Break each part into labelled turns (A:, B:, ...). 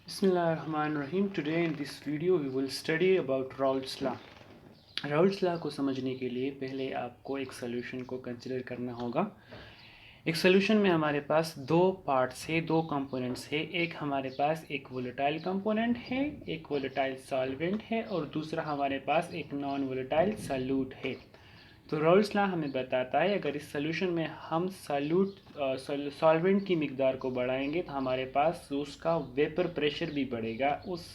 A: Bismillahirrahmanirrahim. Today in this video we will study about Raoult's law. Raoult's law को समझने के लिए पहले आपको एक सोल्यूशन को कंसिडर करना होगा। एक सोल्यूशन में हमारे पास दो पार्ट्स है, दो कंपोनेंट्स है। एक हमारे पास एक वोलेटाइल कंपोनेंट है, एक वोलेटाइल सॉल्वेंट है, और दूसरा हमारे पास एक नॉन वोलेटाइल सॉल्यूट है। तो राउल्ट्स लॉ हमें बताता है अगर इस सोल्यूशन में हम सॉल्वेंट की मिकदार को बढ़ाएंगे तो हमारे पास उसका वेपर प्रेशर भी बढ़ेगा, उस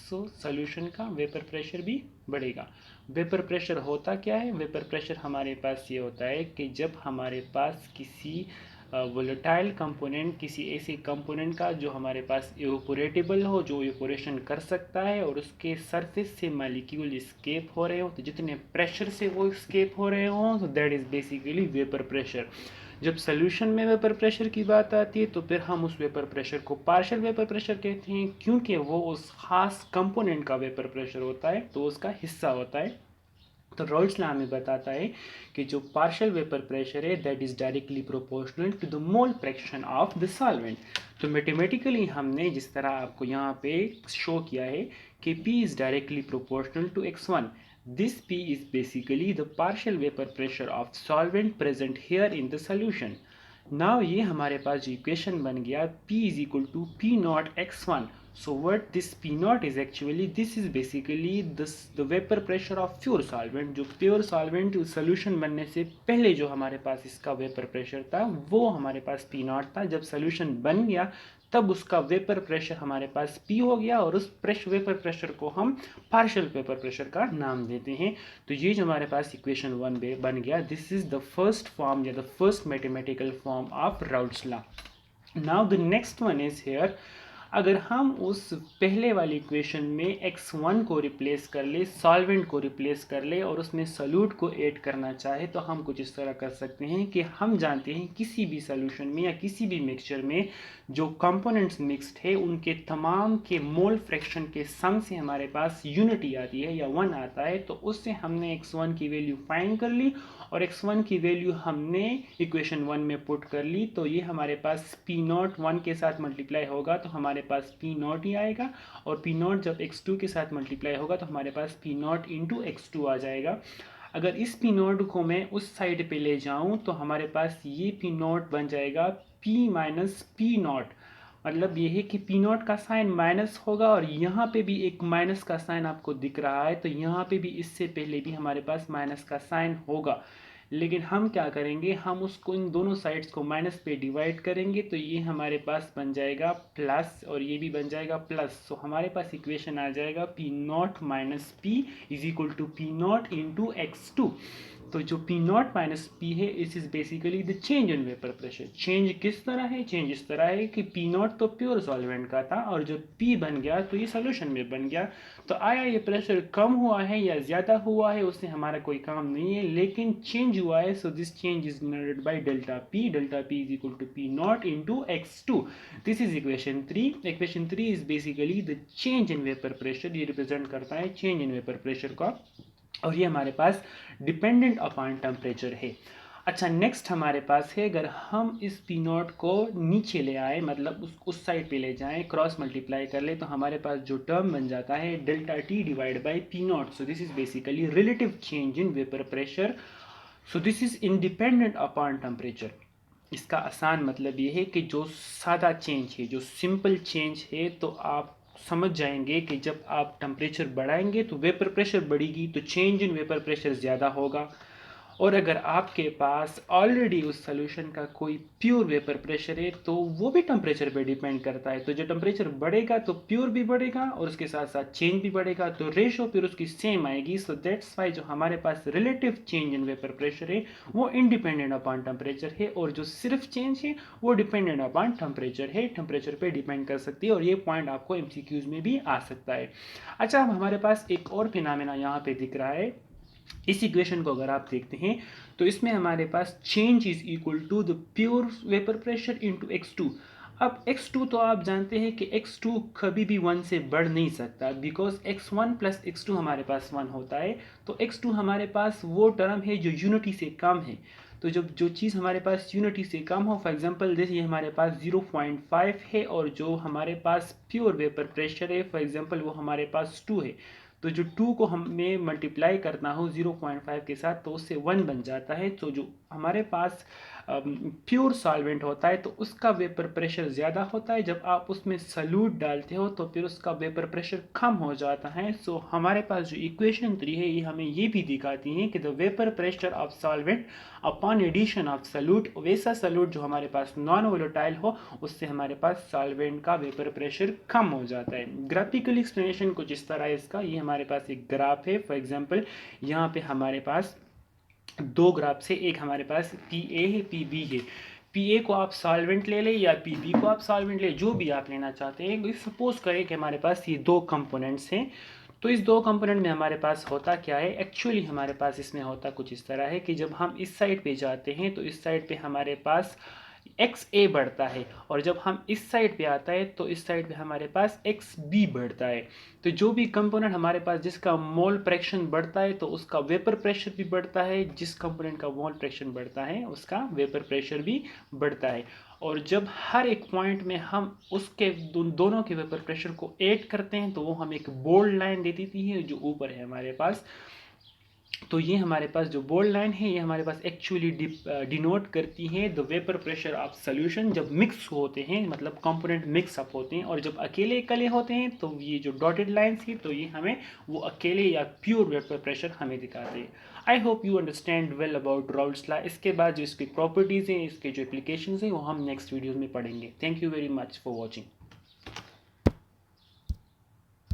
A: सोल्यूशन का वेपर प्रेशर भी बढ़ेगा। वेपर प्रेशर होता क्या है? वेपर प्रेशर हमारे पास ये होता है कि जब हमारे पास किसी वोलेटाइल कंपोनेंट, किसी ऐसे कंपोनेंट का जो हमारे पास इवेपोरेटेबल हो, जो इवेपोरेशन कर सकता है, और उसके सरफेस से मॉलिक्यूल स्केप हो रहे हो, तो जितने प्रेशर से वो स्केप हो रहे हो, तो that is basically vapour pressure. जब सोल्यूशन में वेपर प्रेशर की बात आती है तो फिर हम उस वेपर प्रेशर को पार्शियल वेपर प्रेशर कहते हैं, क्योंकि वो उस खास कंपोनेंट का वेपर प्रेशर होता है, तो उसका हिस्सा होता है। तो राउल्ट्स लॉ हमें बताता है कि जो पार्शियल वेपर प्रेशर है that is directly proportional to the mole fraction of the solvent. तो मैथमेटिकली हमने जिस तरह आपको यहाँ पे शो किया है कि P is directly proportional to x1, this P is basically the partial vapour pressure of solvent present here in the solution. Now ये हमारे पास जो इक्वेशन बन गया P is equal to P naught x1. So what this P naught is actually, this is basically the vapor pressure of pure solvent. जो pure solvent solution बनने से पहले जो हमारे पास इसका वेपर प्रेशर था वो हमारे पास P naught था। जब सोल्यूशन बन गया तब उसका वेपर प्रेशर हमारे पास P हो गया, और उस वेपर प्रेशर को हम पार्शियल वेपर प्रेशर का नाम देते हैं। तो ये जो हमारे पास इक्वेशन 1 बन गया, this is the first form या the first mathematical form of Raoult's law. Now the next one is here, अगर हम उस पहले वाली इक्वेशन में x1 को रिप्लेस कर ले, सॉल्वेंट को रिप्लेस कर ले, और उसमें सॉल्यूट को ऐड करना चाहे, तो हम कुछ इस तरह कर सकते हैं कि हम जानते हैं किसी भी सॉल्यूशन में या किसी भी मिक्सचर में जो कंपोनेंट्स मिक्स्ड है उनके तमाम के मोल फ्रैक्शन के सम से हमारे पास यूनिटी आती है या 1 आता है। तो उससे हमने x1 की वैल्यू फाइंड कर ली और x1 की वैल्यू हमने इक्वेशन 1 में पुट कर ली। तो ये हमारे पास P नॉट 1 के साथ मल्टीप्लाई होगा तो हमारे पास P नॉट ही आएगा, और P नॉट जब x2 के साथ मल्टीप्लाई होगा तो हमारे पास P नॉट इंटू x2 आ जाएगा। अगर इस P नॉट को मैं उस साइड पे ले जाऊं तो हमारे पास ये P नॉट बन जाएगा P माइनस P नॉट। मतलब ये है कि P नॉट का साइन माइनस होगा, और यहाँ पे भी एक माइनस का साइन आपको दिख रहा है, तो यहाँ पे भी इससे पहले भी हमारे पास माइनस का साइन होगा। लेकिन हम क्या करेंगे, हम उसको इन दोनों साइड्स को माइनस पे डिवाइड करेंगे, तो ये हमारे पास बन जाएगा प्लस, और ये भी बन जाएगा प्लस। तो हमारे पास इक्वेशन आ जाएगा P not minus P is equal to P not into x2। तो जो P नॉट माइनस P है इस is basically the change in vapour pressure. Change किस तरह है? चेंज इस तरह है कि P नॉट तो प्योर सॉल्वेंट का था, और जब P बन गया तो ये सोल्यूशन में बन गया। तो आया ये प्रेशर कम हुआ है या ज़्यादा हुआ है उससे हमारा कोई काम नहीं है, लेकिन चेंज हुआ है। So this change is denoted by delta P। Delta P is equal to P not into x2। This is equation 3। Equation 3 is basically the change in vapour pressure. ये रिप्रेजेंट करता है चेंज इन वेपर प्रेशर का, और ये हमारे पास dependent upon temperature है। अच्छा, next हमारे पास है, अगर हम इस P नॉट को नीचे ले आए, मतलब उस साइड पे ले जाएं, क्रॉस मल्टीप्लाई कर ले, तो हमारे पास जो टर्म बन जाता है delta T divide by P not. So this is basically relative change in vapour pressure. So this is independent upon temperature. इसका आसान मतलब ये है कि जो सादा चेंज है, जो सिंपल चेंज है, तो आप समझ जाएंगे कि जब आप टेम्परेचर बढ़ाएंगे तो वेपर प्रेशर बढ़ेगी, तो चेंज इन वेपर प्रेशर ज़्यादा होगा। और अगर आपके पास ऑलरेडी उस सोल्यूशन का कोई प्योर वेपर प्रेशर है तो वो भी टेम्परेचर पे डिपेंड करता है। तो जो टेम्परेचर बढ़ेगा तो प्योर भी बढ़ेगा और उसके साथ साथ चेंज भी बढ़ेगा, तो रेशो फिर उसकी सेम आएगी। सो दैट्स वाई जो हमारे पास relative change in vapour pressure है वो इंडिपेंडेंट अपॉन टेम्परेचर है, और जो सिर्फ चेंज है वो डिपेंडेंट अपॉन टेम्परेचर है, टेम्परेचर पे डिपेंड कर सकती है। और ये पॉइंट आपको MCQs में भी आ सकता है। अच्छा, अब हमारे पास एक और फिनोमेना यहाँ पे दिख रहा है। इस इक्वेशन को अगर आप देखते हैं तो इसमें हमारे पास change is equal to the pure vapour pressure into x2। अब x2 तो आप जानते हैं कि x2 कभी भी 1 से बढ़ नहीं सकता, बिकॉज x1 प्लस x2 हमारे पास 1 होता है। तो x2 हमारे पास वो टर्म है जो यूनिटी से कम है। तो जब जो चीज़ हमारे पास यूनिटी से कम हो, फॉर एग्जांपल जैसे ये हमारे पास 0.5 है और जो हमारे पास प्योर वेपर प्रेशर है फॉर एग्जांपल वो हमारे पास 2 है, तो जो 2 को हमें मल्टीप्लाई करना हो 0.5 के साथ तो उससे 1 बन जाता है। तो जो हमारे पास प्योर सॉल्वेंट होता है तो उसका वेपर प्रेशर ज़्यादा होता है, जब आप उसमें सल्यूट डालते हो तो फिर उसका वेपर प्रेशर कम हो जाता है। सो हमारे पास जो इक्वेशन 3 है ये हमें ये भी दिखाती है कि the vapour pressure of solvent upon addition of solute, वैसा सल्यूट जो हमारे पास नॉन वोलेटाइल हो उससे हमारे पास सॉल्वेंट का वेपर प्रेशर कम हो जाता है। ग्राफिकल एक्सप्लेनेशन कुछ इस तरह है इसका। ये हमारे पास एक ग्राफ है, फॉर एग्जांपल यहाँ पे हमारे पास दो ग्राफ से एक हमारे पास पी ए है पी बी है। पी ए को आप सॉल्वेंट ले लें या पी बी को आप सॉल्वेंट ले, जो भी आप लेना चाहते हैं। सपोज करें कि हमारे पास ये दो कंपोनेंट्स हैं, तो इस दो कंपोनेंट में हमारे पास होता क्या है, एक्चुअली हमारे पास इसमें होता कुछ इस तरह है कि जब हम इस साइड पे जाते हैं तो इस साइड पे हमारे पास एक्स ए बढ़ता है और जब हम इस साइड पे आता है तो इस साइड पे हमारे पास एक्स बी बढ़ता है। तो जो भी कंपोनेंट हमारे पास जिसका मोल फ्रैक्शन बढ़ता है तो उसका वेपर प्रेशर भी बढ़ता है, जिस कंपोनेंट का मोल फ्रैक्शन बढ़ता है उसका वेपर प्रेशर भी बढ़ता है। और जब हर एक पॉइंट में हम उसके दोनों के वेपर प्रेशर को ऐड करते हैं तो वो हम एक बोल्ड लाइन दे देती है जो ऊपर है हमारे पास। तो ये हमारे पास जो बोल्ड लाइन है ये हमारे पास एक्चुअली डिनोट करती है the vapour pressure of solution जब मिक्स होते हैं, मतलब कंपोनेंट मिक्स अप होते हैं। और जब अकेले अकेले होते हैं तो ये जो डॉटेड लाइन्स है तो ये हमें वो अकेले या प्योर वेपर प्रेशर हमें दिखाते हैं। I hope you understand well about Raoult's law. इसके बाद जो इसकी प्रॉपर्टीज़ हैं, इसके जो एप्लीकेशंस हैं वो हम नेक्स्ट वीडियोज़ में पढ़ेंगे। Thank you very much for watching.